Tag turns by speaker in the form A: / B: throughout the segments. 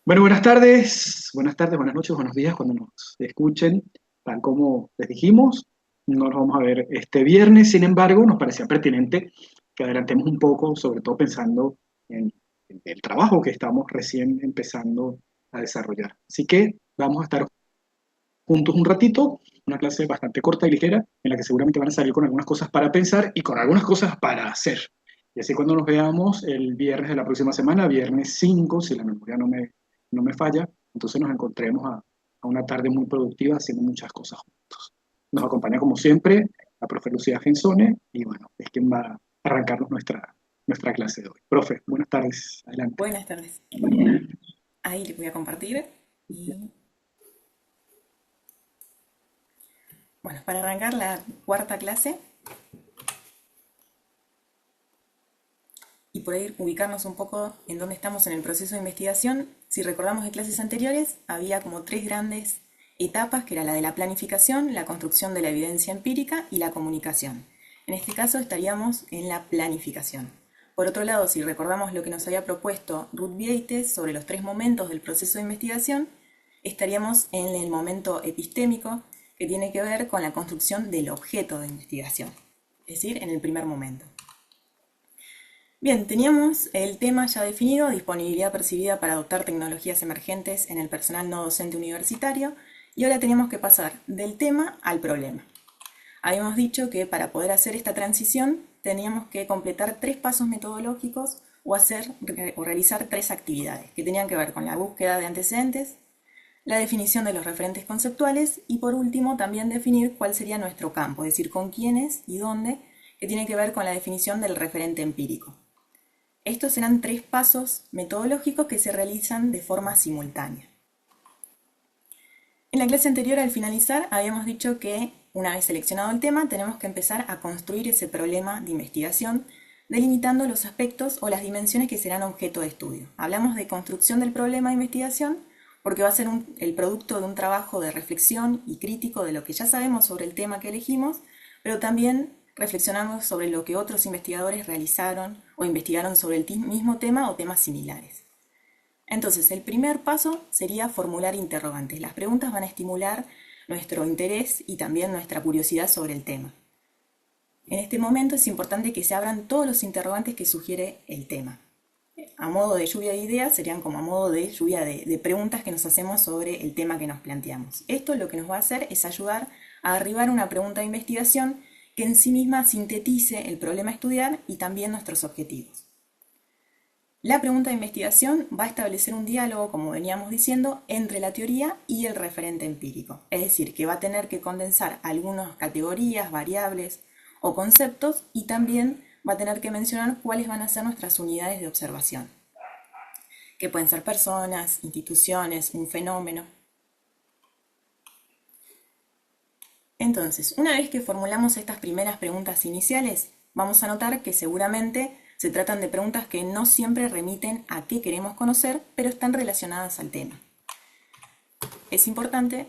A: Bueno, buenas tardes, buenas noches, buenos días cuando nos escuchen. Tal como les dijimos, no nos vamos a ver este viernes. Sin embargo, nos parecía pertinente que adelantemos un poco, sobre todo pensando en el trabajo que estamos recién empezando a desarrollar. Así que vamos a estar juntos un ratito, una clase bastante corta y ligera, en la que seguramente van a salir con algunas cosas para pensar y con algunas cosas para hacer. Y así cuando nos veamos el viernes de la próxima semana, viernes 5 si la memoria no me falla, entonces nos encontremos a una tarde muy productiva haciendo muchas cosas juntos. Nos acompaña como siempre la profe Lucía Gensone y bueno, es quien va a arrancarnos nuestra clase de hoy. Profe, buenas tardes, adelante.
B: Buenas tardes. Ahí les voy a compartir. Y bueno, para arrancar la cuarta clase y por ahí ubicarnos un poco en dónde estamos en el proceso de investigación, si recordamos de clases anteriores, había como tres grandes etapas, que era la de la planificación, la construcción de la evidencia empírica y la comunicación. En este caso estaríamos en la planificación. Por otro lado, si recordamos lo que nos había propuesto Ruth Vieites sobre los tres momentos del proceso de investigación, estaríamos en el momento epistémico, que tiene que ver con la construcción del objeto de investigación, es decir, en el primer momento. Bien, teníamos el tema ya definido, disponibilidad percibida para adoptar tecnologías emergentes en el personal no docente universitario, y ahora teníamos que pasar del tema al problema. Habíamos dicho que para poder hacer esta transición teníamos que completar tres pasos metodológicos o realizar tres actividades que tenían que ver con la búsqueda de antecedentes, la definición de los referentes conceptuales y por último también definir cuál sería nuestro campo, es decir, con quiénes y dónde, que tiene que ver con la definición del referente empírico. Estos serán tres pasos metodológicos que se realizan de forma simultánea. En la clase anterior, al finalizar, habíamos dicho que una vez seleccionado el tema, tenemos que empezar a construir ese problema de investigación, delimitando los aspectos o las dimensiones que serán objeto de estudio. Hablamos de construcción del problema de investigación porque va a ser el producto de un trabajo de reflexión y crítico de lo que ya sabemos sobre el tema que elegimos, pero también reflexionamos sobre lo que otros investigadores realizaron o investigaron sobre el mismo tema o temas similares. Entonces, el primer paso sería formular interrogantes. Las preguntas van a estimular nuestro interés y también nuestra curiosidad sobre el tema. En este momento es importante que se abran todos los interrogantes que sugiere el tema. A modo de lluvia de ideas, serían como a modo de lluvia de preguntas que nos hacemos sobre el tema que nos planteamos. Esto lo que nos va a hacer es ayudar a arribar a una pregunta de investigación que en sí misma sintetice el problema a estudiar y también nuestros objetivos. La pregunta de investigación va a establecer un diálogo, como veníamos diciendo, entre la teoría y el referente empírico. Es decir, que va a tener que condensar algunas categorías, variables o conceptos y también va a tener que mencionar cuáles van a ser nuestras unidades de observación, que pueden ser personas, instituciones, un fenómeno. Entonces, una vez que formulamos estas primeras preguntas iniciales, vamos a notar que seguramente se tratan de preguntas que no siempre remiten a qué queremos conocer, pero están relacionadas al tema. Es importante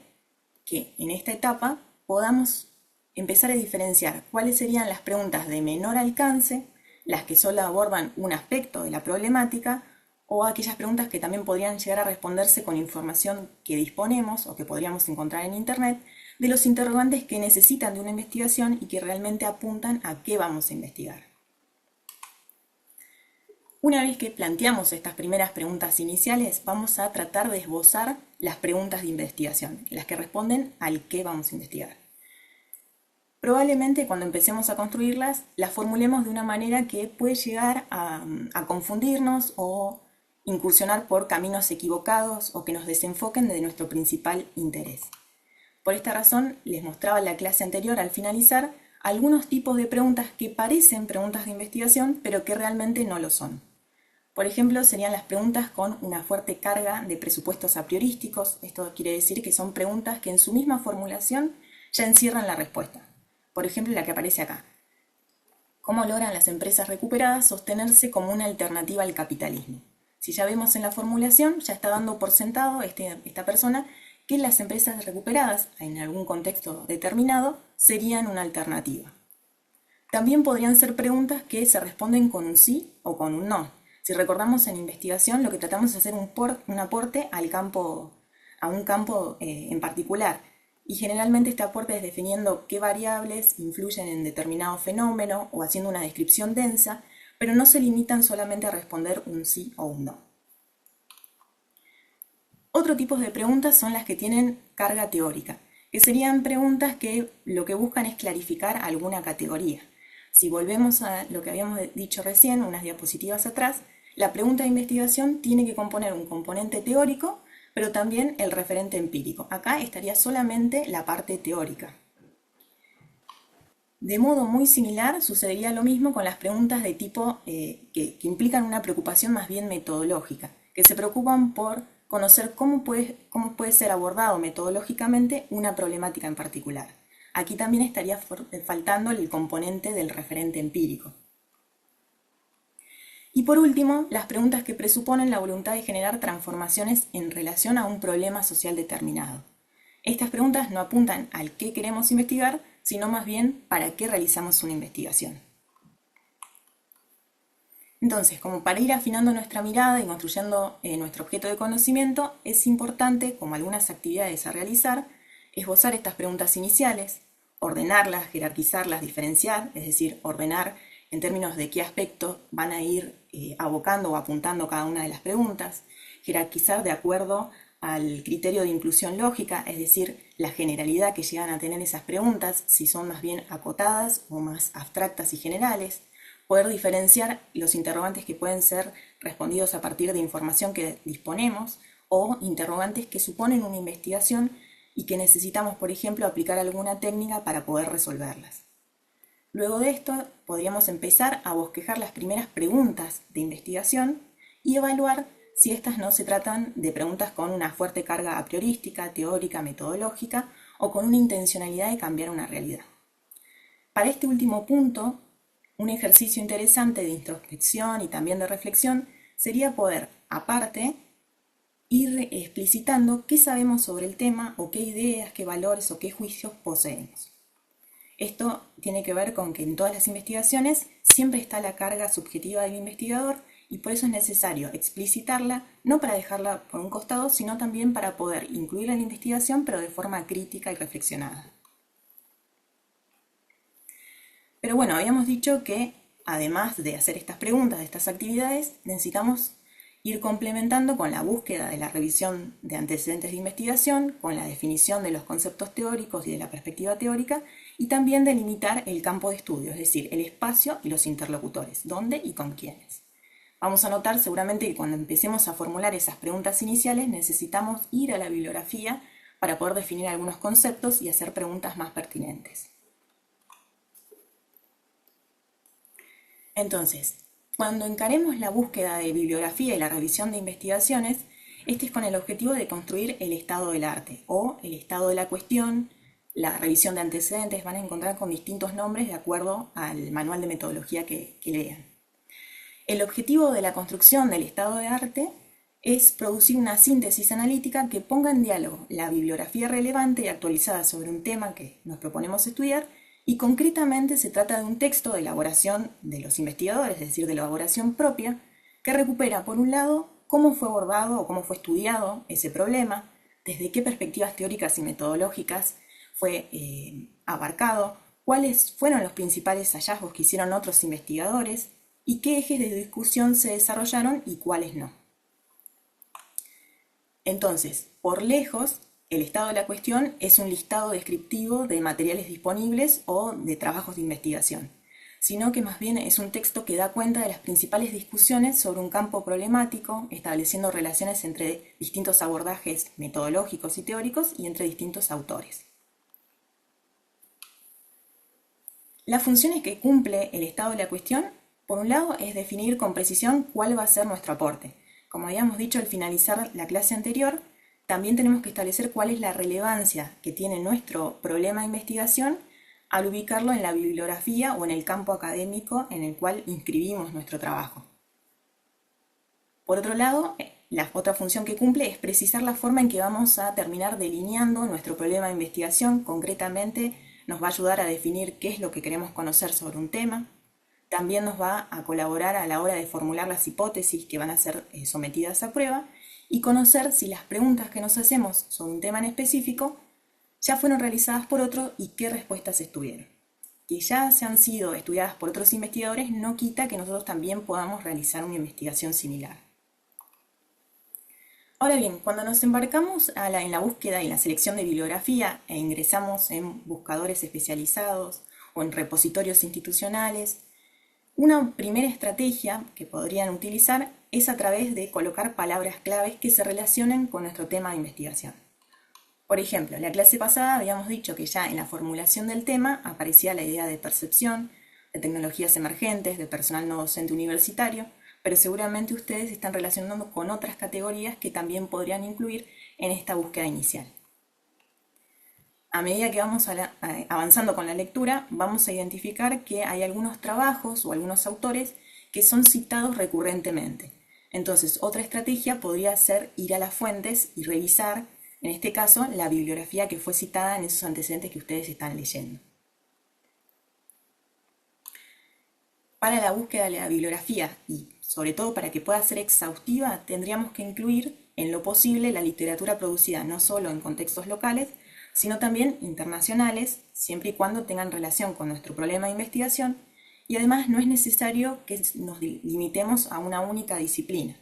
B: que en esta etapa podamos empezar a diferenciar cuáles serían las preguntas de menor alcance, las que solo abordan un aspecto de la problemática, o aquellas preguntas que también podrían llegar a responderse con información que disponemos o que podríamos encontrar en Internet, de los interrogantes que necesitan de una investigación y que realmente apuntan a qué vamos a investigar. Una vez que planteamos estas primeras preguntas iniciales, vamos a tratar de esbozar las preguntas de investigación, las que responden al qué vamos a investigar. Probablemente cuando empecemos a construirlas, las formulemos de una manera que puede llegar a confundirnos o incursionar por caminos equivocados o que nos desenfoquen de nuestro principal interés. Por esta razón, les mostraba en la clase anterior al finalizar algunos tipos de preguntas que parecen preguntas de investigación, pero que realmente no lo son. Por ejemplo, serían las preguntas con una fuerte carga de presupuestos a priorísticos. Esto quiere decir que son preguntas que en su misma formulación ya encierran la respuesta. Por ejemplo, la que aparece acá. ¿Cómo logran las empresas recuperadas sostenerse como una alternativa al capitalismo? Si ya vemos en la formulación, ya está dando por sentado esta persona que las empresas recuperadas, en algún contexto determinado, serían una alternativa. También podrían ser preguntas que se responden con un sí o con un no. Si recordamos en investigación, lo que tratamos es hacer un aporte al campo, a un campo en particular. Y generalmente este aporte es definiendo qué variables influyen en determinado fenómeno o haciendo una descripción densa, pero no se limitan solamente a responder un sí o un no. Otro tipo de preguntas son las que tienen carga teórica, que serían preguntas que lo que buscan es clarificar alguna categoría. Si volvemos a lo que habíamos dicho recién, unas diapositivas atrás, la pregunta de investigación tiene que componer un componente teórico, pero también el referente empírico. Acá estaría solamente la parte teórica. De modo muy similar sucedería lo mismo con las preguntas de tipo que implican una preocupación más bien metodológica, que se preocupan por conocer cómo puede ser abordado metodológicamente una problemática en particular. Aquí también estaría faltando el componente del referente empírico. Y por último, las preguntas que presuponen la voluntad de generar transformaciones en relación a un problema social determinado. Estas preguntas no apuntan al qué queremos investigar, sino más bien para qué realizamos una investigación. Entonces, como para ir afinando nuestra mirada y construyendo nuestro objeto de conocimiento, es importante, como algunas actividades a realizar, esbozar estas preguntas iniciales, ordenarlas, jerarquizarlas, diferenciar, es decir, ordenar en términos de qué aspectos van a ir abocando o apuntando cada una de las preguntas, jerarquizar de acuerdo al criterio de inclusión lógica, es decir, la generalidad que llegan a tener esas preguntas, si son más bien acotadas o más abstractas y generales, poder diferenciar los interrogantes que pueden ser respondidos a partir de información que disponemos o interrogantes que suponen una investigación y que necesitamos, por ejemplo, aplicar alguna técnica para poder resolverlas. Luego de esto, podríamos empezar a bosquejar las primeras preguntas de investigación y evaluar si estas no se tratan de preguntas con una fuerte carga a priorística, teórica, metodológica o con una intencionalidad de cambiar una realidad. Para este último punto, un ejercicio interesante de introspección y también de reflexión sería poder, aparte, ir explicitando qué sabemos sobre el tema o qué ideas, qué valores o qué juicios poseemos. Esto tiene que ver con que en todas las investigaciones siempre está la carga subjetiva del investigador y por eso es necesario explicitarla, no para dejarla por un costado, sino también para poder incluirla en la investigación, pero de forma crítica y reflexionada. Pero bueno, habíamos dicho que además de hacer estas preguntas, de estas actividades, necesitamos ir complementando con la búsqueda de la revisión de antecedentes de investigación, con la definición de los conceptos teóricos y de la perspectiva teórica, y también delimitar el campo de estudio, es decir, el espacio y los interlocutores, dónde y con quiénes. Vamos a notar seguramente que cuando empecemos a formular esas preguntas iniciales necesitamos ir a la bibliografía para poder definir algunos conceptos y hacer preguntas más pertinentes. Entonces, cuando encaremos la búsqueda de bibliografía y la revisión de investigaciones, este es con el objetivo de construir el estado del arte o el estado de la cuestión. La revisión de antecedentes van a encontrar con distintos nombres de acuerdo al manual de metodología que lean. El objetivo de la construcción del estado de arte es producir una síntesis analítica que ponga en diálogo la bibliografía relevante y actualizada sobre un tema que nos proponemos estudiar, y concretamente se trata de un texto de elaboración de los investigadores, es decir, de elaboración propia, que recupera, por un lado, cómo fue abordado o cómo fue estudiado ese problema, desde qué perspectivas teóricas y metodológicas fue abarcado, cuáles fueron los principales hallazgos que hicieron otros investigadores y qué ejes de discusión se desarrollaron y cuáles no. Entonces, por lejos, el estado de la cuestión es un listado descriptivo de materiales disponibles o de trabajos de investigación, sino que más bien es un texto que da cuenta de las principales discusiones sobre un campo problemático, estableciendo relaciones entre distintos abordajes metodológicos y teóricos y entre distintos autores. Las funciones que cumple el estado de la cuestión, por un lado, es definir con precisión cuál va a ser nuestro aporte. Como habíamos dicho al finalizar la clase anterior, también tenemos que establecer cuál es la relevancia que tiene nuestro problema de investigación al ubicarlo en la bibliografía o en el campo académico en el cual inscribimos nuestro trabajo. Por otro lado, la otra función que cumple es precisar la forma en que vamos a terminar delineando nuestro problema de investigación. Concretamente, nos va a ayudar a definir qué es lo que queremos conocer sobre un tema, también nos va a colaborar a la hora de formular las hipótesis que van a ser sometidas a prueba y conocer si las preguntas que nos hacemos sobre un tema en específico ya fueron realizadas por otro y qué respuestas estuvieron. Que ya se han sido estudiadas por otros investigadores no quita que nosotros también podamos realizar una investigación similar. Ahora bien, cuando nos embarcamos en la búsqueda y la selección de bibliografía e ingresamos en buscadores especializados o en repositorios institucionales, una primera estrategia que podrían utilizar es a través de colocar palabras claves que se relacionen con nuestro tema de investigación. Por ejemplo, en la clase pasada habíamos dicho que ya en la formulación del tema aparecía la idea de percepción, de tecnologías emergentes, de personal no docente universitario, pero seguramente ustedes están relacionando con otras categorías que también podrían incluir en esta búsqueda inicial. A medida que vamos avanzando con la lectura, vamos a identificar que hay algunos trabajos o algunos autores que son citados recurrentemente. Entonces, otra estrategia podría ser ir a las fuentes y revisar, en este caso, la bibliografía que fue citada en esos antecedentes que ustedes están leyendo. Para la búsqueda de la bibliografía y sobre todo para que pueda ser exhaustiva, tendríamos que incluir en lo posible la literatura producida no solo en contextos locales, sino también internacionales, siempre y cuando tengan relación con nuestro problema de investigación, y además no es necesario que nos limitemos a una única disciplina.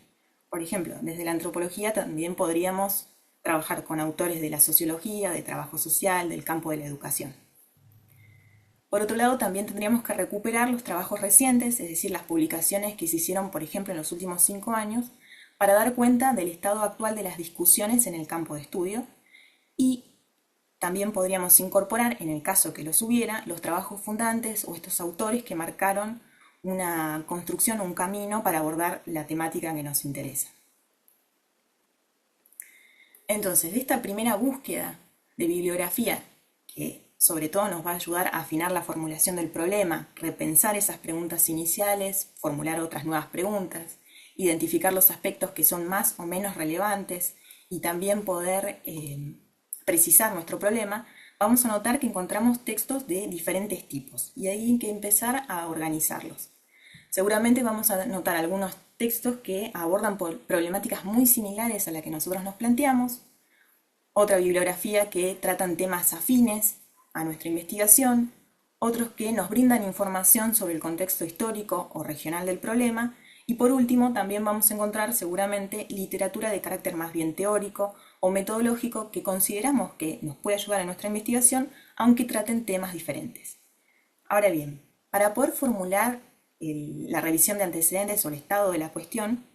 B: Por ejemplo, desde la antropología también podríamos trabajar con autores de la sociología, de trabajo social, del campo de la educación. Por otro lado, también tendríamos que recuperar los trabajos recientes, es decir, las publicaciones que se hicieron, por ejemplo, en los últimos 5 años, para dar cuenta del estado actual de las discusiones en el campo de estudio, y también podríamos incorporar, en el caso que los hubiera, los trabajos fundantes o estos autores que marcaron una construcción o un camino para abordar la temática que nos interesa. Entonces, de esta primera búsqueda de bibliografía, que sobre todo nos va a ayudar a afinar la formulación del problema, repensar esas preguntas iniciales, formular otras nuevas preguntas, identificar los aspectos que son más o menos relevantes y también poder precisar nuestro problema, vamos a notar que encontramos textos de diferentes tipos y ahí hay que empezar a organizarlos. Seguramente vamos a notar algunos textos que abordan problemáticas muy similares a las que nosotros nos planteamos, otra bibliografía que tratan temas afines a nuestra investigación, otros que nos brindan información sobre el contexto histórico o regional del problema, y por último también vamos a encontrar seguramente literatura de carácter más bien teórico o metodológico que consideramos que nos puede ayudar en nuestra investigación, aunque traten temas diferentes. Ahora bien, para poder formular la revisión de antecedentes o el estado de la cuestión,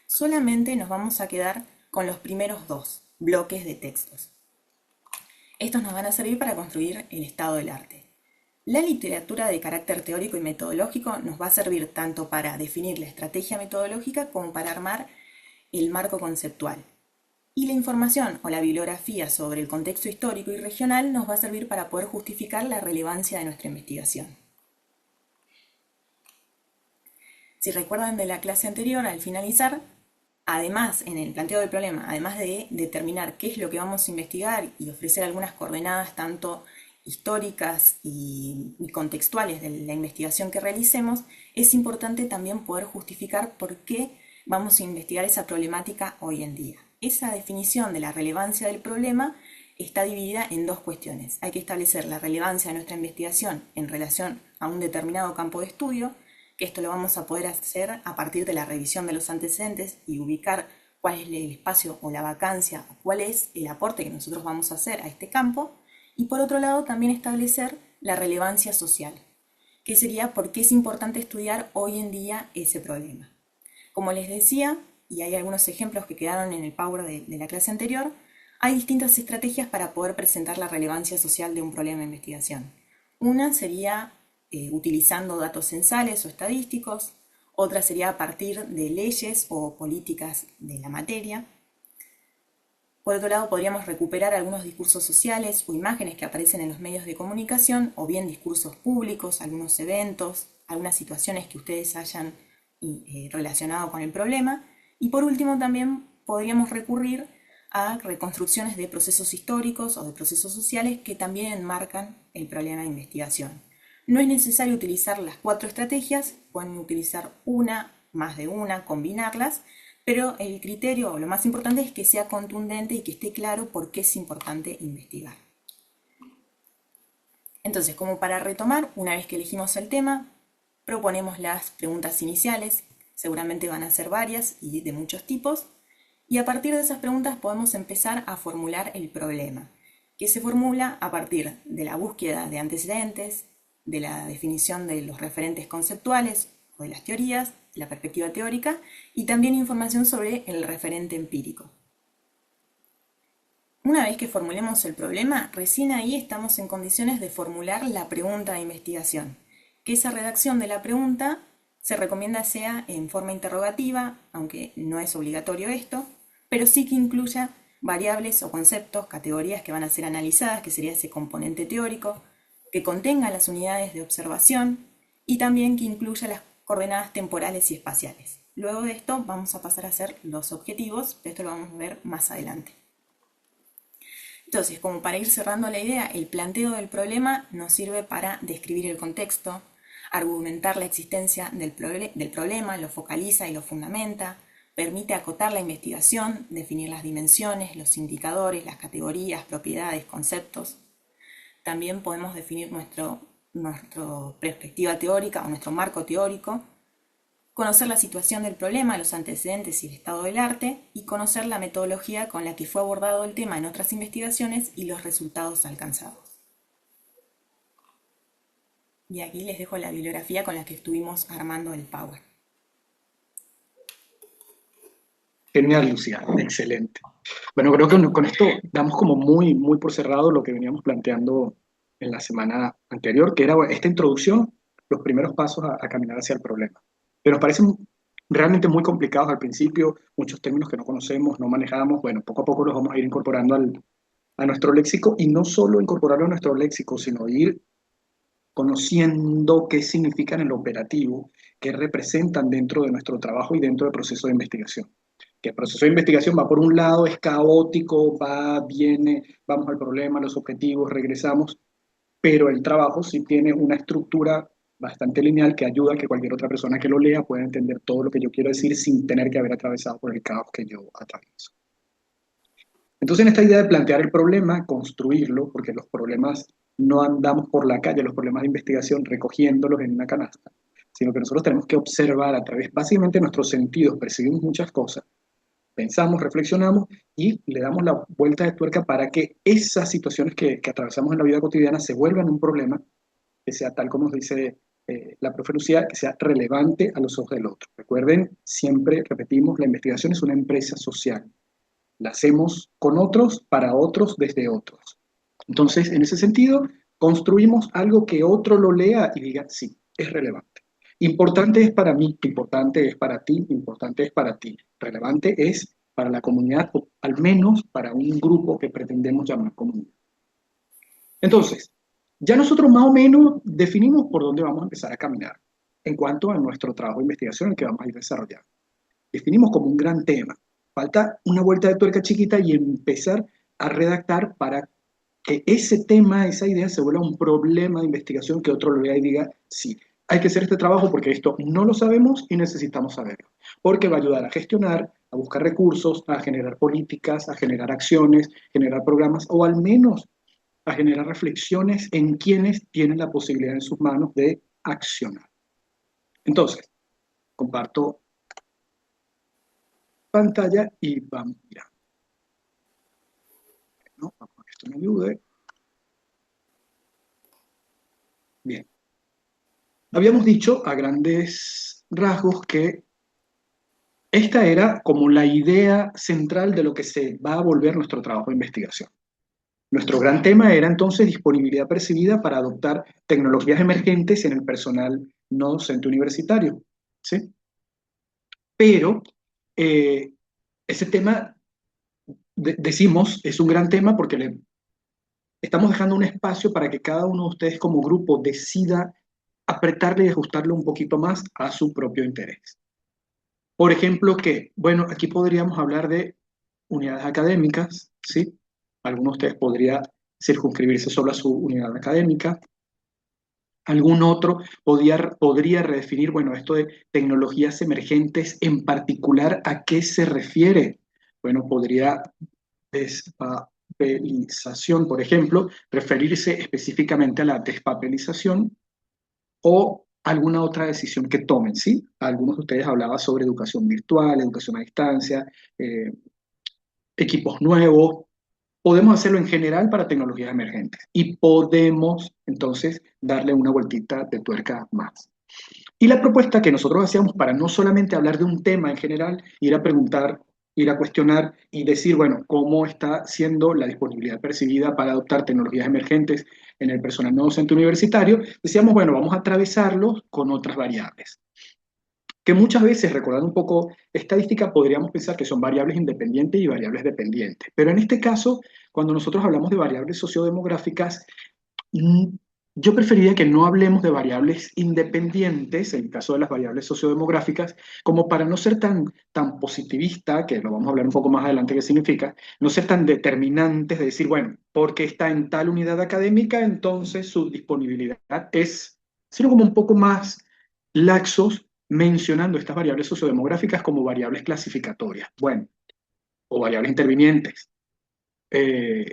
B: solamente nos vamos a quedar con los primeros 2 bloques de textos. Estos nos van a servir para construir el estado del arte. La literatura de carácter teórico y metodológico nos va a servir tanto para definir la estrategia metodológica como para armar el marco conceptual. Y la información o la bibliografía sobre el contexto histórico y regional nos va a servir para poder justificar la relevancia de nuestra investigación. Si recuerdan de la clase anterior, al finalizar, además, en el planteo del problema, además de determinar qué es lo que vamos a investigar y ofrecer algunas coordenadas tanto históricas y contextuales de la investigación que realicemos, es importante también poder justificar por qué vamos a investigar esa problemática hoy en día. Esa definición de la relevancia del problema está dividida en 2 cuestiones. Hay que establecer la relevancia de nuestra investigación en relación a un determinado campo de estudio, que esto lo vamos a poder hacer a partir de la revisión de los antecedentes y ubicar cuál es el espacio o la vacancia, o cuál es el aporte que nosotros vamos a hacer a este campo, y por otro lado también establecer la relevancia social, que sería por qué es importante estudiar hoy en día ese problema. Como les decía, y hay algunos ejemplos que quedaron en el Power de la clase anterior, hay distintas estrategias para poder presentar la relevancia social de un problema de investigación. Una sería utilizando datos censales o estadísticos, otra sería a partir de leyes o políticas de la materia. Por otro lado, podríamos recuperar algunos discursos sociales o imágenes que aparecen en los medios de comunicación, o bien discursos públicos, algunos eventos, algunas situaciones que ustedes hayan relacionado con el problema. Y por último, también podríamos recurrir a reconstrucciones de procesos históricos o de procesos sociales que también enmarcan el problema de investigación. No es necesario utilizar las 4 estrategias, pueden utilizar una, más de una, combinarlas, pero el criterio o lo más importante es que sea contundente y que esté claro por qué es importante investigar. Entonces, como para retomar, una vez que elegimos el tema, proponemos las preguntas iniciales, seguramente van a ser varias y de muchos tipos, y a partir de esas preguntas podemos empezar a formular el problema, que se formula a partir de la búsqueda de antecedentes, de la definición de los referentes conceptuales o de las teorías, la perspectiva teórica, y también información sobre el referente empírico. Una vez que formulemos el problema, recién ahí estamos en condiciones de formular la pregunta de investigación, que esa redacción de la pregunta se recomienda sea en forma interrogativa, aunque no es obligatorio esto, pero sí que incluya variables o conceptos, categorías que van a ser analizadas, que sería ese componente teórico, que contenga las unidades de observación y también que incluya las coordenadas temporales y espaciales. Luego de esto vamos a pasar a hacer los objetivos, esto lo vamos a ver más adelante. Entonces, como para ir cerrando la idea, el planteo del problema nos sirve para describir el contexto, argumentar la existencia del problema, lo focaliza y lo fundamenta, permite acotar la investigación, definir las dimensiones, los indicadores, las categorías, propiedades, conceptos. También podemos definir nuestra perspectiva teórica o nuestro marco teórico, conocer la situación del problema, los antecedentes y el estado del arte, y conocer la metodología con la que fue abordado el tema en otras investigaciones y los resultados alcanzados. Y aquí les dejo la bibliografía con la que estuvimos armando el Power.
A: Genial, Lucía, excelente. Bueno, creo que con esto damos como muy, muy por cerrado lo que veníamos planteando en la semana anterior, que era esta introducción, los primeros pasos a caminar hacia el problema. Pero nos parecen realmente muy complicados al principio, muchos términos que no conocemos, no manejamos. Bueno, poco a poco los vamos a ir incorporando a nuestro léxico, y no solo incorporarlo a nuestro léxico, sino ir conociendo qué significan en el operativo, qué representan dentro de nuestro trabajo y dentro del proceso de investigación. Que el proceso de investigación va por un lado, es caótico, va, viene, vamos al problema, los objetivos, regresamos, pero el trabajo sí tiene una estructura bastante lineal que ayuda a que cualquier otra persona que lo lea pueda entender todo lo que yo quiero decir sin tener que haber atravesado por el caos que yo atravieso. Entonces, en esta idea de plantear el problema, construirlo, porque los problemas no andamos por la calle, los problemas de investigación recogiéndolos en una canasta, sino que nosotros tenemos que observar a través, básicamente, de nuestros sentidos, percibimos muchas cosas, pensamos, reflexionamos y le damos la vuelta de tuerca para que esas situaciones que atravesamos en la vida cotidiana se vuelvan un problema que sea tal como nos dice la profe Lucía, que sea relevante a los ojos del otro. Recuerden, siempre repetimos, la investigación es una empresa social. La hacemos con otros, para otros, desde otros. Entonces, en ese sentido, construimos algo que otro lo lea y diga, sí, es relevante. Importante es para mí, importante es para ti, importante es para ti. Relevante es para la comunidad, o al menos para un grupo que pretendemos llamar comunidad. Entonces, ya nosotros más o menos definimos por dónde vamos a empezar a caminar en cuanto a nuestro trabajo de investigación que vamos a ir desarrollando. Definimos como un gran tema. Falta una vuelta de tuerca chiquita y empezar a redactar para que ese tema, esa idea se vuelva un problema de investigación que otro lo vea y diga, sí, hay que hacer este trabajo porque esto no lo sabemos y necesitamos saberlo. Porque va a ayudar a gestionar, a buscar recursos, a generar políticas, a generar acciones, generar programas o al menos a generar reflexiones en quienes tienen la posibilidad en sus manos de accionar. Entonces, comparto pantalla y vamos mirando. ¿No? Vamos a que esto me ayude. Bien. Habíamos dicho a grandes rasgos que esta era como la idea central de lo que se va a volver nuestro trabajo de investigación. Nuestro gran tema era entonces disponibilidad percibida para adoptar tecnologías emergentes en el personal no docente universitario. ¿Sí? Pero ese tema, decimos, es un gran tema porque le estamos dejando un espacio para que cada uno de ustedes como grupo decida apretarle y ajustarle un poquito más a su propio interés. Por ejemplo, que, bueno, aquí podríamos hablar de unidades académicas, ¿sí? Algunos de ustedes podría circunscribirse solo a su unidad académica. Algún otro podría redefinir, bueno, esto de tecnologías emergentes en particular, ¿a qué se refiere? Bueno, podría despapelización, por ejemplo, referirse específicamente a la despapelización o alguna otra decisión que tomen, ¿sí? Algunos de ustedes hablaban sobre educación virtual, educación a distancia, eh, equipos nuevos. Podemos hacerlo en general para tecnologías emergentes y podemos entonces darle una vueltita de tuerca más. Y la propuesta que nosotros hacíamos para no solamente hablar de un tema en general, ir a preguntar, ir a cuestionar y decir, bueno, cómo está siendo la disponibilidad percibida para adoptar tecnologías emergentes en el personal no docente universitario, decíamos, bueno, vamos a atravesarlo con otras variables que muchas veces, recordando un poco estadística, podríamos pensar que son variables independientes y variables dependientes. Pero en este caso, cuando nosotros hablamos de variables sociodemográficas, mm, yo preferiría que no hablemos de variables independientes, en el caso de las variables sociodemográficas, como para no ser tan positivista, que lo vamos a hablar un poco más adelante qué significa, no ser tan determinantes de decir, bueno, porque está en tal unidad académica, entonces su disponibilidad es, sino como un poco más laxos mencionando estas variables sociodemográficas como variables clasificatorias, bueno, o variables intervinientes. Eh,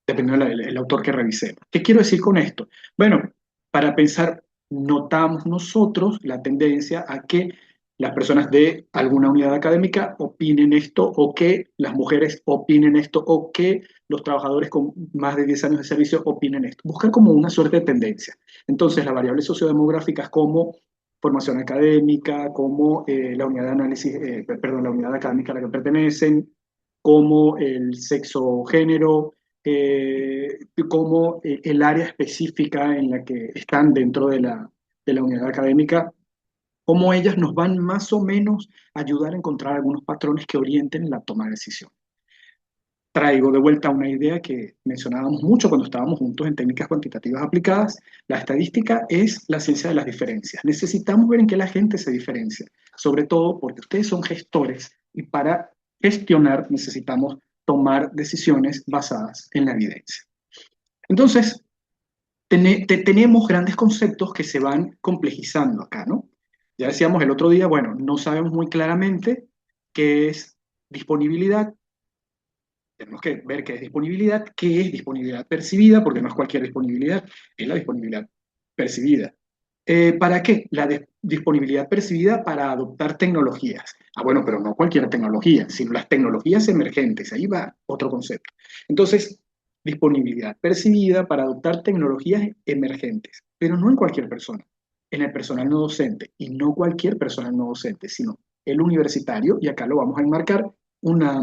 A: dependiendo del autor que revisemos. ¿Qué quiero decir con esto? Bueno, para pensar, notamos nosotros la tendencia a que las personas de alguna unidad académica opinen esto, o que las mujeres opinen esto, o que los trabajadores con más de 10 años de servicio opinen esto. Buscar como una suerte de tendencia. Entonces, las variables sociodemográficas como formación académica, como la unidad de análisis, perdón, la unidad académica a la que pertenecen, como el sexo, género, eh, como el área específica en la que están dentro de la unidad académica, cómo ellas nos van más o menos a ayudar a encontrar algunos patrones que orienten la toma de decisión. Traigo de vuelta una idea que mencionábamos mucho cuando estábamos juntos en técnicas cuantitativas aplicadas. La estadística es la ciencia de las diferencias. Necesitamos ver en qué la gente se diferencia, sobre todo porque ustedes son gestores y para gestionar necesitamos tomar decisiones basadas en la evidencia. Entonces, tenemos grandes conceptos que se van complejizando acá, ¿no? Ya decíamos el otro día, bueno, no sabemos muy claramente qué es disponibilidad. Tenemos que ver qué es disponibilidad percibida, porque no es cualquier disponibilidad, es la disponibilidad percibida. ¿Para qué? Disponibilidad percibida para adoptar tecnologías. Ah, bueno, pero no cualquier tecnología, sino las tecnologías emergentes. Ahí va otro concepto. Entonces, disponibilidad percibida para adoptar tecnologías emergentes, pero no en cualquier persona, en el personal no docente, y no cualquier personal no docente, sino el universitario, y acá lo vamos a enmarcar, una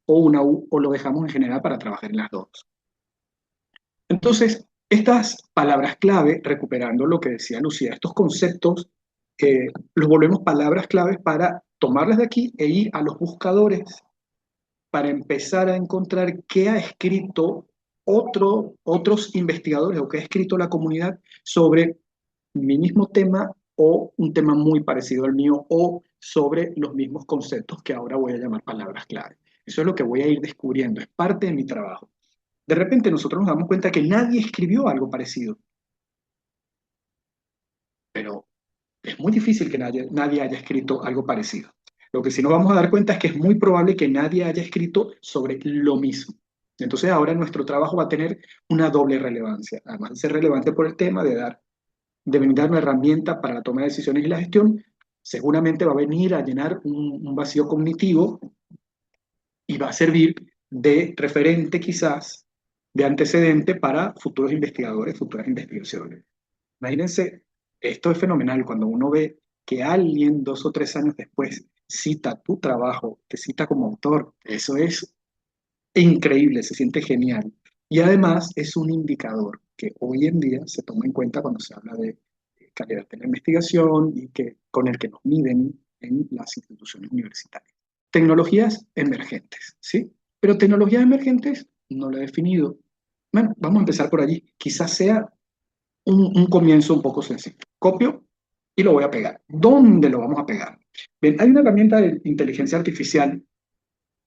A: o una U, o lo dejamos en general para trabajar en las dos. Entonces, estas palabras clave, recuperando lo que decía Lucía, estos conceptos, los volvemos palabras claves para tomarlas de aquí e ir a los buscadores para empezar a encontrar qué ha escrito otros investigadores o qué ha escrito la comunidad sobre mi mismo tema o un tema muy parecido al mío o sobre los mismos conceptos que ahora voy a llamar palabras clave. Eso es lo que voy a ir descubriendo, es parte de mi trabajo. De repente nosotros nos damos cuenta que nadie escribió algo parecido, pero es muy difícil que nadie haya escrito algo parecido. Lo que sí nos vamos a dar cuenta es que es muy probable que nadie haya escrito sobre lo mismo. Entonces ahora nuestro trabajo va a tener una doble relevancia, además de ser relevante por el tema de brindar una herramienta para la toma de decisiones y la gestión, seguramente va a venir a llenar un vacío cognitivo y va a servir de referente quizás, de antecedente para futuros investigadores, futuras investigaciones. Imagínense, esto es fenomenal cuando uno ve que alguien 2 o 3 años después cita tu trabajo, te cita como autor. Eso es increíble, se siente genial. Y además es un indicador que hoy en día se toma en cuenta cuando se habla de calidad de la investigación y que, con el que nos miden en las instituciones universitarias. Tecnologías emergentes, ¿sí? Pero tecnologías emergentes no lo he definido. Bueno, vamos a empezar por allí. Quizás sea un comienzo un poco sencillo. Copio y lo voy a pegar. ¿Dónde lo vamos a pegar? Bien, hay una herramienta de inteligencia artificial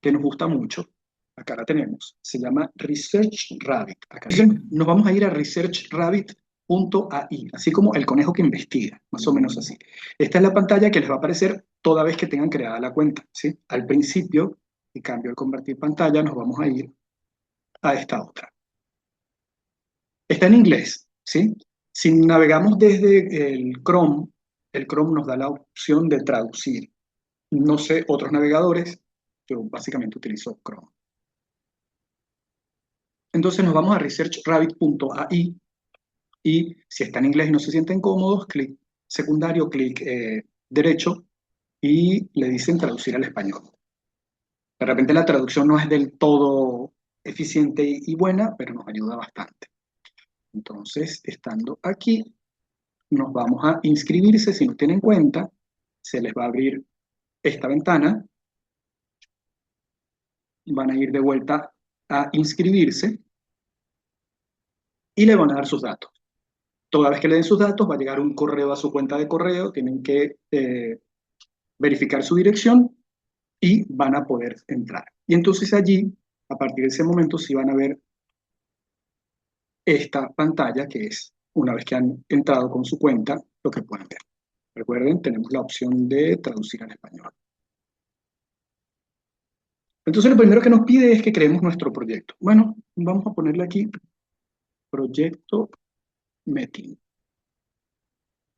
A: que nos gusta mucho. Acá la tenemos. Se llama Research Rabbit. Acá nos vamos a ir a Research Rabbit Rabbit.ai, así como el conejo que investiga, más o menos así. Esta es la pantalla que les va a aparecer toda vez que tengan creada la cuenta, ¿sí? Al principio, y cambio el convertir pantalla, nos vamos a ir a esta otra. Está en inglés, ¿sí? Si navegamos desde el Chrome nos da la opción de traducir. No sé, otros navegadores, yo básicamente utilizo Chrome. Entonces nos vamos a researchrabbit.ai y si está en inglés y no se sienten cómodos, clic secundario, clic derecho y le dicen traducir al español. De repente la traducción no es del todo eficiente y buena, pero nos ayuda bastante. Entonces, estando aquí, nos vamos a inscribirse. Si no tienen cuenta, se les va a abrir esta ventana. Van a ir de vuelta a inscribirse y le van a dar sus datos. Toda vez que le den sus datos, va a llegar un correo a su cuenta de correo. Tienen que verificar su dirección y van a poder entrar. Y entonces allí, a partir de ese momento, sí van a ver esta pantalla que es, una vez que han entrado con su cuenta, lo que pueden ver. Recuerden, tenemos la opción de traducir al español. Entonces lo primero que nos pide es que creemos nuestro proyecto. Bueno, vamos a ponerle aquí proyecto Metin.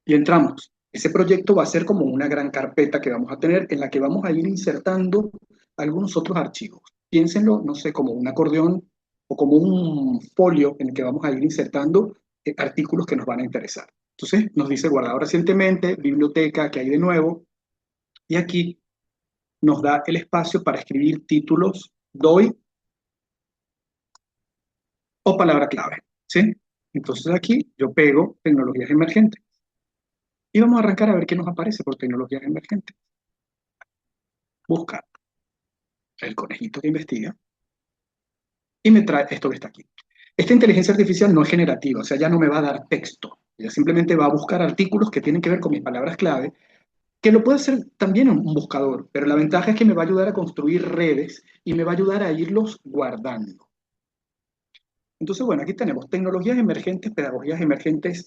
A: Y entramos. Ese proyecto va a ser como una gran carpeta que vamos a tener en la que vamos a ir insertando algunos otros archivos. Piénsenlo, no sé, como un acordeón o como un folio en el que vamos a ir insertando artículos que nos van a interesar. Entonces nos dice guardado recientemente, biblioteca, que hay de nuevo, y aquí nos da el espacio para escribir títulos, doy o palabra clave, ¿sí? Entonces aquí yo pego tecnologías emergentes y vamos a arrancar a ver qué nos aparece por tecnologías emergentes. Buscar el conejito que investiga y me trae esto que está aquí. Esta inteligencia artificial no es generativa, o sea, ya no me va a dar texto, ella simplemente va a buscar artículos que tienen que ver con mis palabras clave, que lo puede hacer también un buscador, pero la ventaja es que me va a ayudar a construir redes y me va a ayudar a irlos guardando. Entonces, bueno, aquí tenemos tecnologías emergentes, pedagogías emergentes.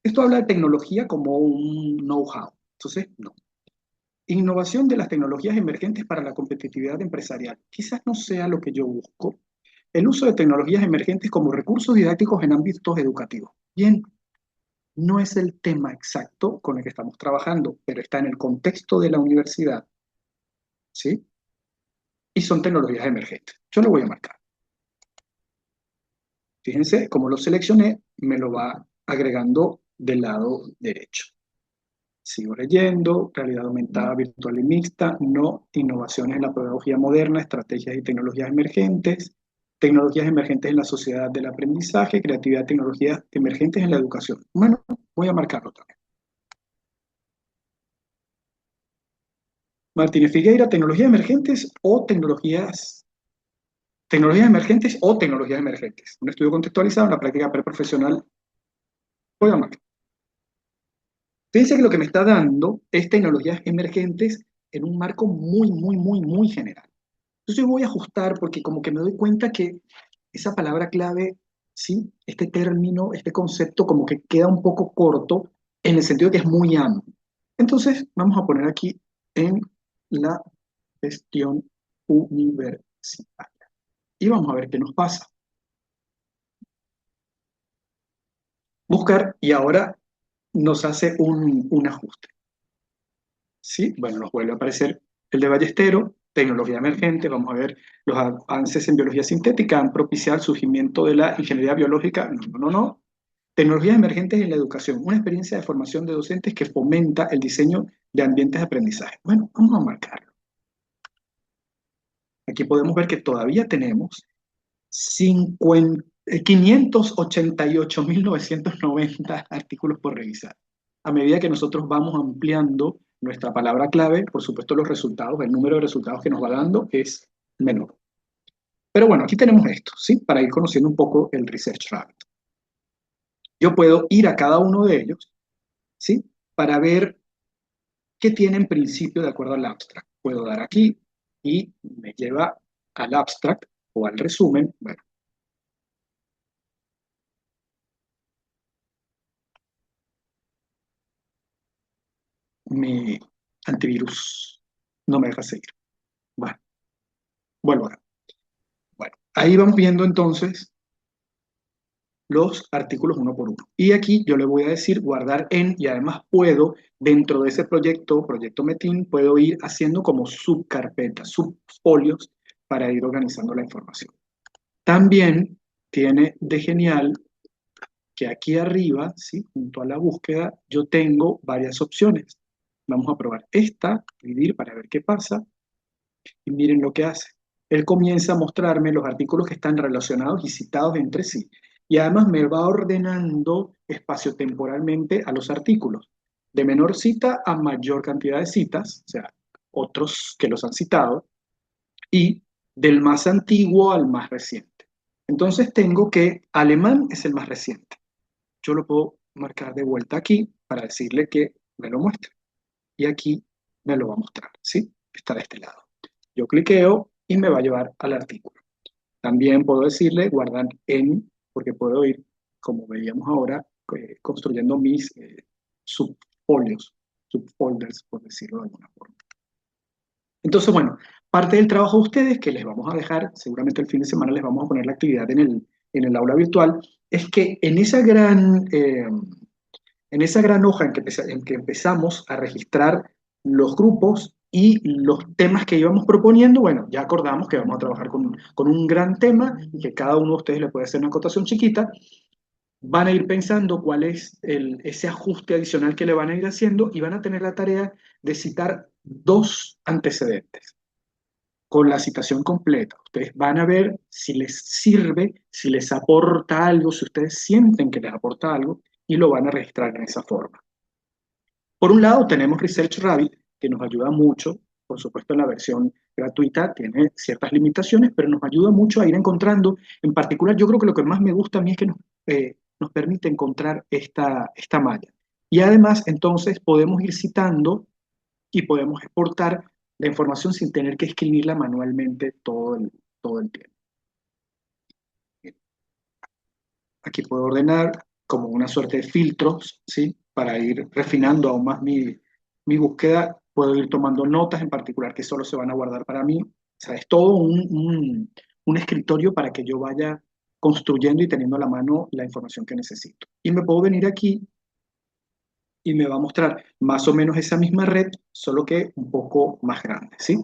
A: Esto habla de tecnología como un know-how. Entonces, no. Innovación de las tecnologías emergentes para la competitividad empresarial. Quizás no sea lo que yo busco. El uso de tecnologías emergentes como recursos didácticos en ámbitos educativos. Bien, no es el tema exacto con el que estamos trabajando, pero está en el contexto de la universidad, ¿sí? Y son tecnologías emergentes. Yo lo voy a marcar. Fíjense, como lo seleccioné, me lo va agregando del lado derecho. Sigo leyendo, realidad aumentada, virtual y mixta, no, innovaciones en la pedagogía moderna, estrategias y tecnologías emergentes en la sociedad del aprendizaje, creatividad, tecnologías emergentes en la educación. Bueno, voy a marcarlo también. Martínez Figueira, tecnologías emergentes o tecnologías emergentes. Un estudio contextualizado en la práctica preprofesional. Voy a marcar. Fíjense que lo que me está dando es tecnologías emergentes en un marco muy, muy, muy, muy general. Entonces yo voy a ajustar porque como que me doy cuenta que esa palabra clave, sí, este término, este concepto como que queda un poco corto en el sentido de que es muy amplio. Entonces vamos a poner aquí en la gestión universitaria y vamos a ver qué nos pasa. Buscar y ahora nos hace un ajuste. Sí, bueno, nos vuelve a aparecer el de Ballestero, tecnología emergente, vamos a ver los avances en biología sintética han propiciado el surgimiento de la ingeniería biológica, no. Tecnologías emergentes en la educación, una experiencia de formación de docentes que fomenta el diseño de ambientes de aprendizaje. Bueno, vamos a marcarlo. Aquí podemos ver que todavía tenemos 588.990 artículos por revisar. A medida que nosotros vamos ampliando nuestra palabra clave, por supuesto los resultados, el número de resultados que nos va dando es menor. Pero bueno, aquí tenemos esto, ¿sí? Para ir conociendo un poco el Research Rabbit. Yo puedo ir a cada uno de ellos, ¿sí? Para ver qué tiene en principio de acuerdo al abstract. Puedo dar aquí y me lleva al abstract o al resumen. Bueno, mi antivirus no me deja seguir. Bueno, vuelvo acá. Bueno, ahí vamos viendo entonces los artículos uno por uno. Y aquí yo le voy a decir guardar en, y además puedo, dentro de ese proyecto Metin, puedo ir haciendo como subcarpetas, subfolios para ir organizando la información. También tiene de genial que aquí arriba, ¿sí? Junto a la búsqueda, yo tengo varias opciones. Vamos a probar esta, dividir para ver qué pasa, y miren lo que hace. Él comienza a mostrarme los artículos que están relacionados y citados entre sí. Y además me va ordenando espaciotemporalmente a los artículos, de menor cita a mayor cantidad de citas, o sea, otros que los han citado, y del más antiguo al más reciente. Entonces tengo que alemán es el más reciente. Yo lo puedo marcar de vuelta aquí para decirle que me lo muestre. Y aquí me lo va a mostrar, ¿sí? Está de este lado. Yo cliqueo y me va a llevar al artículo. También puedo decirle guardar en, porque puedo ir, como veíamos ahora, construyendo mis subfolios, subfolders, por decirlo de alguna forma. Entonces, bueno, parte del trabajo de ustedes, que les vamos a dejar, seguramente el fin de semana les vamos a poner la actividad en el aula virtual, es que en esa gran hoja en que empezamos a registrar los grupos y los temas que íbamos proponiendo, bueno, ya acordamos que vamos a trabajar con un gran tema y que cada uno de ustedes le puede hacer una acotación chiquita. Van a ir pensando cuál es ese ajuste adicional que le van a ir haciendo y van a tener la tarea de citar dos antecedentes con la citación completa. Ustedes van a ver si les sirve, si les aporta algo, si ustedes sienten que les aporta algo y lo van a registrar en esa forma. Por un lado, tenemos Research Rabbit, que nos ayuda mucho. Por supuesto, en la versión gratuita tiene ciertas limitaciones, pero nos ayuda mucho a ir encontrando. En particular, yo creo que lo que más me gusta a mí es que nos permite encontrar esta malla. Y además, entonces, podemos ir citando y podemos exportar la información sin tener que escribirla manualmente todo el tiempo. Aquí puedo ordenar como una suerte de filtros, ¿sí? Para ir refinando aún más mi búsqueda. Puedo ir tomando notas en particular que solo se van a guardar para mí. O sea, es todo un escritorio para que yo vaya construyendo y teniendo a la mano la información que necesito. Y me puedo venir aquí y me va a mostrar más o menos esa misma red, solo que un poco más grande, ¿sí?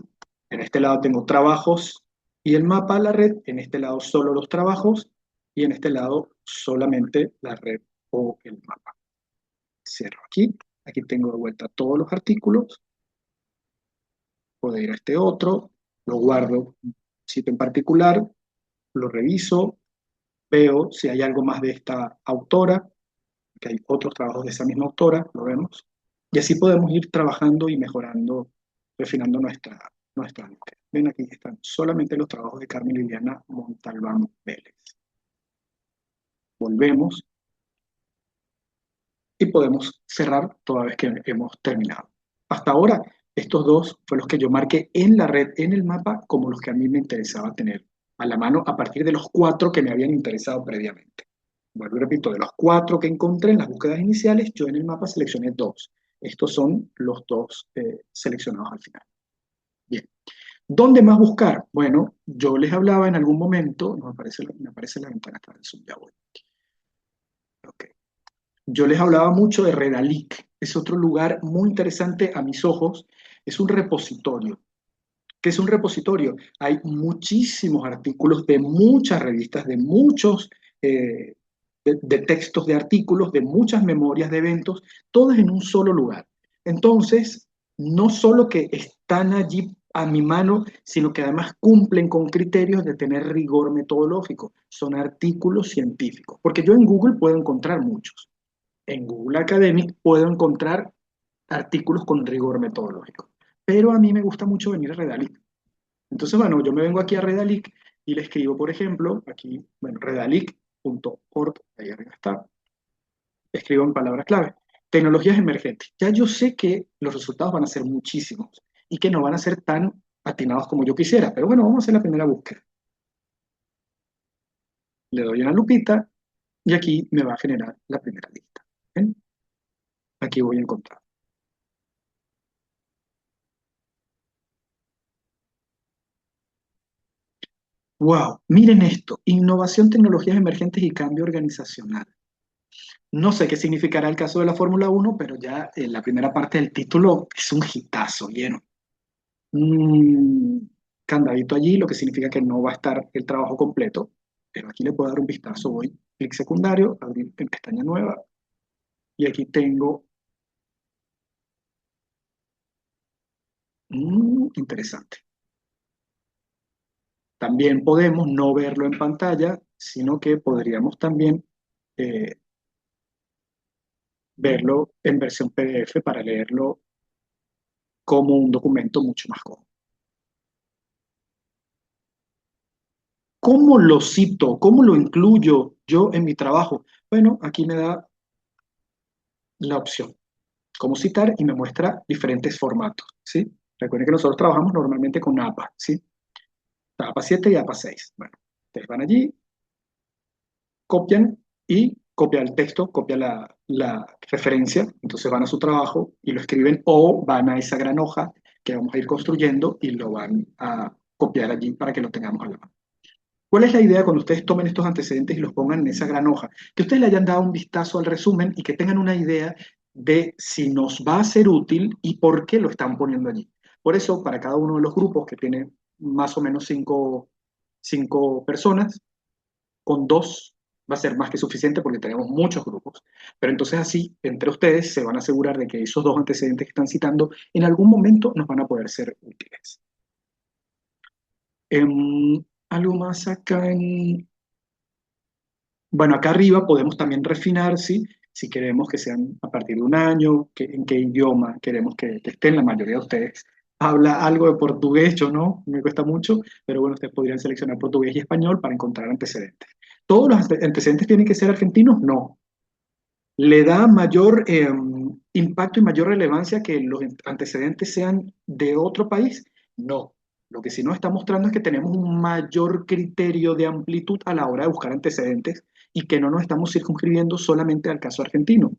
A: En este lado tengo trabajos y el mapa de la red, en este lado solo los trabajos y en este lado solamente la red o el mapa. Cierro aquí, aquí tengo de vuelta todos los artículos, puedo ir a este otro, lo guardo un sitio en particular, lo reviso, veo si hay algo más de esta autora, que hay otros trabajos de esa misma autora, lo vemos, y así podemos ir trabajando y mejorando, refinando nuestra búsqueda. Ven, aquí están solamente los trabajos de Carmen Liliana Montalbán Vélez. Volvemos y podemos cerrar toda vez que hemos terminado. Hasta ahora, estos dos fueron los que yo marqué en la red, en el mapa, como los que a mí me interesaba tener a la mano a partir de los cuatro que me habían interesado previamente. Vuelvo y repito, de los cuatro que encontré en las búsquedas iniciales, yo en el mapa seleccioné dos. Estos son los dos seleccionados al final. Bien. ¿Dónde más buscar? Bueno, yo les hablaba en algún momento, no me aparece la ventana, está en Zoom, ya voy. Ok. Yo les hablaba mucho de Redalic. Es otro lugar muy interesante a mis ojos. Es un repositorio. ¿Qué es un repositorio? Hay muchísimos artículos de muchas revistas, de muchos de textos de artículos, de muchas memorias de eventos, todas en un solo lugar. Entonces, no solo que están allí a mi mano, sino que además cumplen con criterios de tener rigor metodológico. Son artículos científicos, porque yo en Google puedo encontrar muchos. En Google Academic puedo encontrar artículos con rigor metodológico. Pero a mí me gusta mucho venir a Redalic. Entonces, bueno, yo me vengo aquí a Redalic y le escribo, por ejemplo, aquí, bueno, redalic.org, ahí arriba está, escribo en palabras clave, tecnologías emergentes. Ya yo sé que los resultados van a ser muchísimos y que no van a ser tan atinados como yo quisiera, pero bueno, vamos a hacer la primera búsqueda. Le doy una lupita y aquí me va a generar la primera lista. ¿Ven? Aquí voy a encontrar. Wow, miren esto, innovación, tecnologías emergentes y cambio organizacional. No sé qué significará el caso de la Fórmula 1, pero ya en la primera parte del título es un hitazo lleno. Un candadito allí, lo que significa que no va a estar el trabajo completo, pero aquí le puedo dar un vistazo. Voy, clic secundario, abrir en pestaña nueva, y aquí tengo, interesante. También podemos no verlo en pantalla, sino que podríamos también eh, verlo en versión PDF para leerlo como un documento mucho más cómodo. ¿Cómo lo cito? ¿Cómo lo incluyo yo en mi trabajo? Bueno, aquí me da la opción, cómo citar, y me muestra diferentes formatos, ¿sí? Recuerden que nosotros trabajamos normalmente con APA, ¿sí? APA 7 y APA 6. Bueno, ustedes van allí, copian y copia el texto, copia la referencia, entonces van a su trabajo y lo escriben, o van a esa gran hoja que vamos a ir construyendo y lo van a copiar allí para que lo tengamos a la mano. ¿Cuál es la idea cuando ustedes tomen estos antecedentes y los pongan en esa gran hoja? Que ustedes le hayan dado un vistazo al resumen y que tengan una idea de si nos va a ser útil y por qué lo están poniendo allí. Por eso, para cada uno de los grupos, que tiene más o menos cinco personas, con dos va a ser más que suficiente porque tenemos muchos grupos. Pero entonces así, entre ustedes, se van a asegurar de que esos dos antecedentes que están citando en algún momento nos van a poder ser útiles. Algo más acá en... Bueno, acá arriba podemos también refinar, ¿sí? Si queremos que sean a partir de un año, en qué idioma queremos que estén. La mayoría de ustedes habla algo de portugués, yo no, me cuesta mucho, pero bueno, ustedes podrían seleccionar portugués y español para encontrar antecedentes. ¿Todos los antecedentes tienen que ser argentinos? No. ¿Le da mayor impacto y mayor relevancia que los antecedentes sean de otro país? No. Lo que sí nos está mostrando es que tenemos un mayor criterio de amplitud a la hora de buscar antecedentes y que no nos estamos circunscribiendo solamente al caso argentino.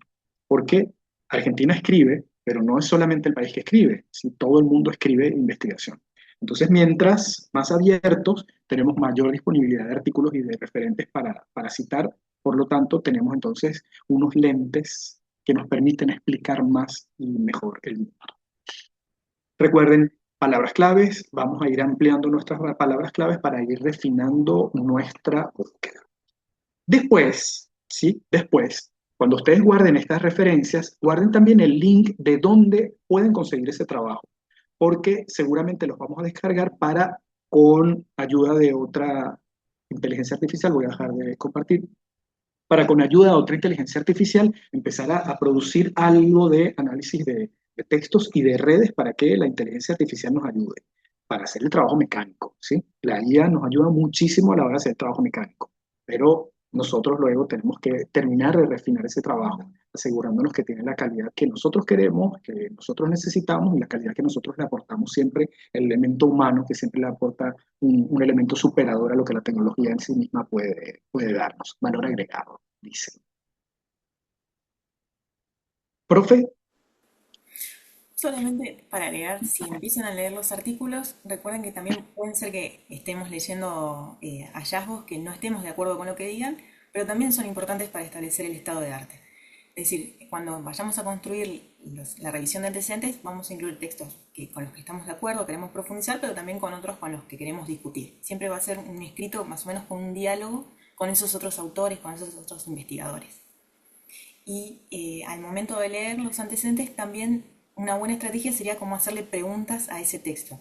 A: Porque Argentina escribe, pero no es solamente el país que escribe, si todo el mundo escribe investigación. Entonces, mientras más abiertos, tenemos mayor disponibilidad de artículos y de referentes para citar. Por lo tanto, tenemos entonces unos lentes que nos permiten explicar más y mejor el mundo. Recuerden, palabras claves, vamos a ir ampliando nuestras palabras claves para ir refinando nuestra búsqueda. Después, ¿sí? Después, cuando ustedes guarden estas referencias, guarden también el link de dónde pueden conseguir ese trabajo, porque seguramente los vamos a descargar para, con ayuda de otra inteligencia artificial, voy a dejar de compartir, para con ayuda de otra inteligencia artificial empezar a producir algo de análisis de textos y de redes para que la inteligencia artificial nos ayude para hacer el trabajo mecánico, ¿sí? La IA nos ayuda muchísimo a la hora de hacer el trabajo mecánico, pero nosotros luego tenemos que terminar de refinar ese trabajo, asegurándonos que tiene la calidad que nosotros queremos, que nosotros necesitamos y la calidad que nosotros le aportamos siempre, el elemento humano que siempre le aporta un elemento superador a lo que la tecnología en sí misma puede darnos, valor agregado, dice. Profe,
B: Solamente para agregar, si empiezan a leer los artículos, recuerden que también pueden ser que estemos leyendo hallazgos que no estemos de acuerdo con lo que digan, pero también son importantes para establecer el estado de arte. Es decir, cuando vayamos a construir la revisión de antecedentes, vamos a incluir textos con los que estamos de acuerdo, queremos profundizar, pero también con otros con los que queremos discutir. Siempre va a ser un escrito más o menos con un diálogo con esos otros autores, con esos otros investigadores. Y al momento de leer los antecedentes, también una buena estrategia sería como hacerle preguntas a ese texto.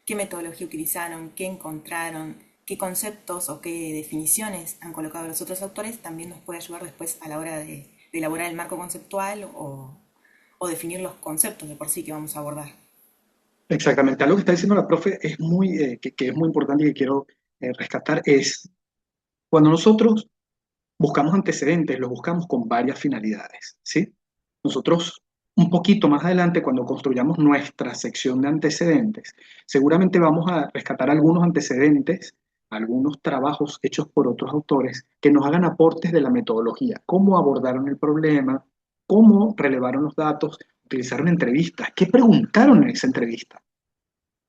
B: ¿Qué metodología utilizaron? ¿Qué encontraron? ¿Qué conceptos o qué definiciones han colocado los otros autores? También nos puede ayudar después a la hora de elaborar el marco conceptual o definir los conceptos de por sí que vamos a abordar.
A: exactamente, algo que está diciendo la profe es que es muy importante y que quiero rescatar es cuando nosotros buscamos antecedentes, los buscamos con varias finalidades, ¿sí? Nosotros, un poquito más adelante, cuando construyamos nuestra sección de antecedentes, seguramente vamos a rescatar algunos antecedentes, algunos trabajos hechos por otros autores que nos hagan aportes de la metodología, cómo abordaron el problema, cómo relevaron los datos, utilizaron entrevistas, qué preguntaron en esa entrevista.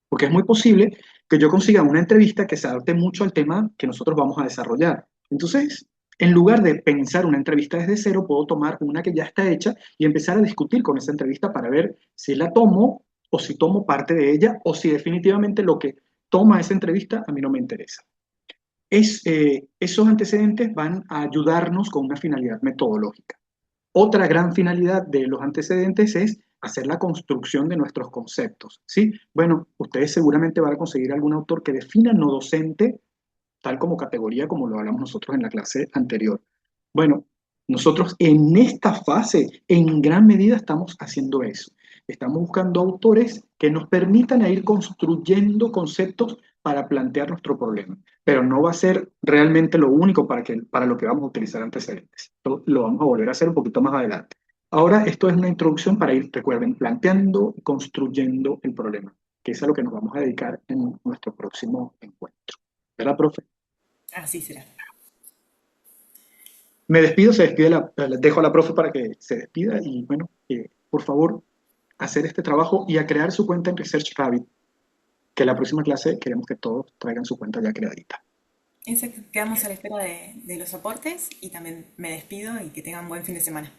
A: Porque es muy posible que yo consiga una entrevista que se adapte mucho al tema que nosotros vamos a desarrollar. Entonces, en lugar de pensar una entrevista desde cero, puedo tomar una que ya está hecha y empezar a discutir con esa entrevista para ver si la tomo o si tomo parte de ella o si definitivamente lo que toma esa entrevista a mí no me interesa. Esos antecedentes van a ayudarnos con una finalidad metodológica. Otra gran finalidad de los antecedentes es hacer la construcción de nuestros conceptos, ¿sí? Bueno, ustedes seguramente van a conseguir algún autor que defina no docente tal como categoría, como lo hablamos nosotros en la clase anterior. Bueno, nosotros en esta fase, en gran medida, estamos haciendo eso. Estamos buscando autores que nos permitan ir construyendo conceptos para plantear nuestro problema, pero no va a ser realmente lo único para lo que vamos a utilizar antecedentes. Esto lo vamos a volver a hacer un poquito más adelante. Ahora, esto es una introducción para ir, recuerden, planteando y construyendo el problema, que es a lo que nos vamos a dedicar en nuestro próximo encuentro. ¿Verdad, profe?
B: Así será.
A: Me despido, dejo a la profe para que se despida y bueno, por favor, hacer este trabajo y a crear su cuenta en Research Rabbit, que la próxima clase queremos que todos traigan su cuenta ya creadita.
B: Quedamos a la espera de los aportes y también me despido y que tengan buen fin de semana.